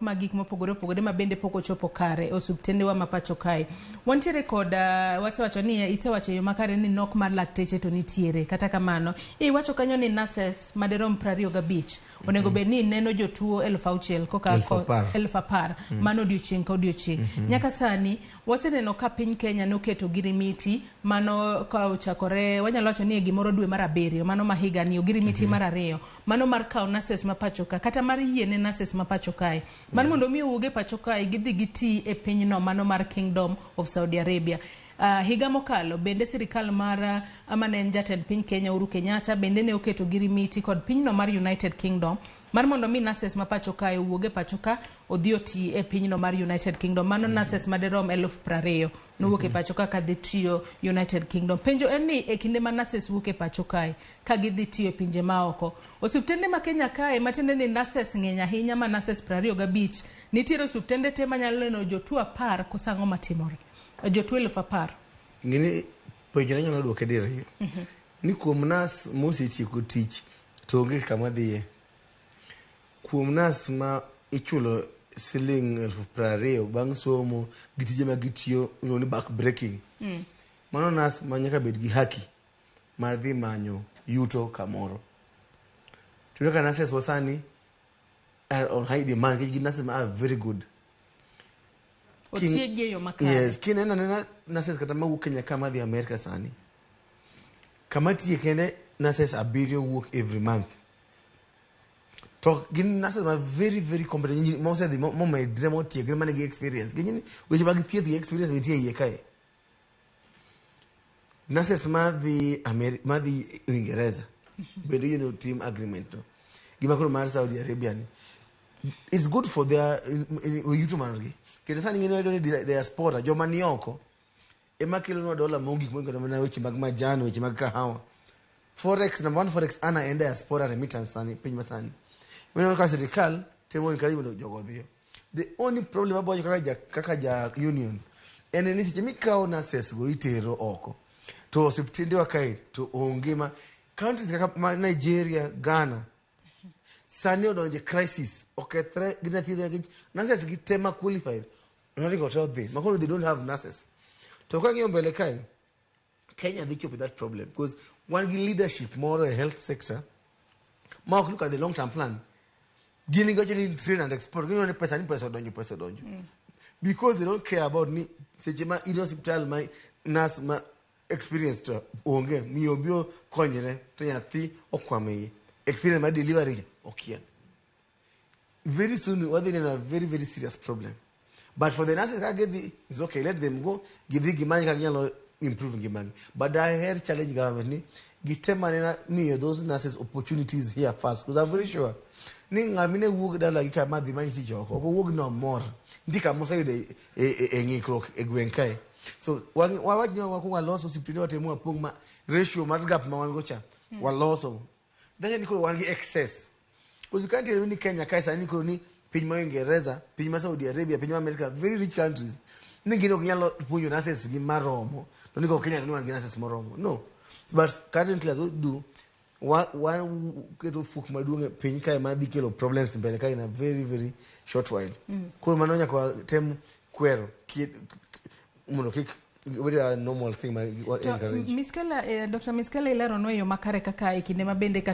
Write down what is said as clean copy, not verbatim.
magik mopogore opogore ma bende pok ochopo kare osuptende wa mapacho kae. Wantiere kod wasewacho ni isewacho yo makare ni nok mar lakteche to nitiere. Kata kamano, iwacho kanyo ni nurses maderom 25 onego bed ni neno jotuo 6,000 koka 10,000 mano odiochieng' ka odiochieng'. Nyaka sani waseneno ka piny Kenya noketo girimiti mano ka ochakore wanyalo wacho ni gimoro dwe mar 7 mano ma higa ni girimiti mar 2 mano mar kawo nurses mapacho ka kata mar yiene nurses mapacho kae. Man mondo mi uge pacho kae gidhi giti e pinyno mano mar Kingdom of Saudi Arabia. Higa mokalo bende sirkal mar amanen jatend piny Kenya Uhuru Kenyatta bende ne oketo girimiti kod pinyno mar United Kingdom mar mondo mi nurses mapacho kae uge pacho ka odhi oti e pinyno mar United Kingdom mano nurses maderom 20,000 nowuok e pacho ka kadhi tiyo United Kingdom. Penjo en ni e kinde ma nurses wuok e pacho kae ka gidhi tiyo e pinje maoko osuptende ma Kenya kae matende ni nurses ng'eny ahinya ma nurses 25 nitiere osuptende te manyalo neno jotuo 10 kosango matimore jotuo 10,000. Ngini penjo na nyalo duoke dire ni kuom nas mosetieko tich to onge kama dhiye. Kuom nas ma ichulo siling 20,000 bang' somo gitije ma gitiyo ni back breaking. Mano nas ma nyaka bed gi haki mar dhi manyo yuto kamoro. Tudo ka nurses wasani are on high demand because nurses are very good. Yes, kinena nurses kata ma wuok Kenya kama dhi America sani. Kama tiye kende nurses 7 work every month. To gin nurses are very very competent. Most of the my demo tiye gin manage experience. Gin which bag thieth experience with tiye kai. Nurses ma the America ma the Uingereza. But you know team agreement. Gima kono mar Saudi Arabia ni. It's good for their yuto mangi. Kendo sani ngene do ni diaspora joma ni oko ema kelo no dola mongi kwenye na weche mag majani weche mag kahawa. Forex number 1 forex ana enda diaspora remittance sani piny masani. Meno ka Sirkal temo ni karibu ndo jogo dhio. The only problem about kaka ja union ene ni siche mikao nurses go itero oko to osiptende wa kae to ongema countries kaka Nigeria, Ghana sani odonje crisis okethre gina thieth nurses gitema qualified not got out there makolo they don't have nurses to kwa ng'io mbele kai Kenya they cope with that problem because one leadership more a health sector more look at the long term plan gini go actually train and export gini ne pesa donjo because they don't care about ni sejema in hospital my nurse ma experience to onge mi obio konyere to nyathi okwame experience my delivery okay very soon what they in a very very serious problem. But for the nurses it's okay, let them go give the gimani kanyalo improve gimani. But I heard challenge government ni gitema me those nurses opportunities here first because I'm very sure ni ngamine work da like kama the man teacher ko work no more ndika mo say the engikro egwenkai. So wajinyo wakunga loss osiptini watemu apong ratio mar gap ma wan gocha wa loss then niko wangi excess because you can't tell me Kenya kaisa niko ni piny ma Uingereza, piny ma Saudi Arabia, piny ma America, very rich countries. Ningino kinyalo puonjo nurses gi maromo, to niko Kenya ni wan gi nurses maromo. No. But currently as we do, one keto fuk maduong piny kae ma dhi kelo problems mbele kae in a very very short while. Kwa manonya kwa tem kwero muno kik very a normal thing ma encourage. Miskella Dr. Miskella ilero no yo makare kaka ikinde mabende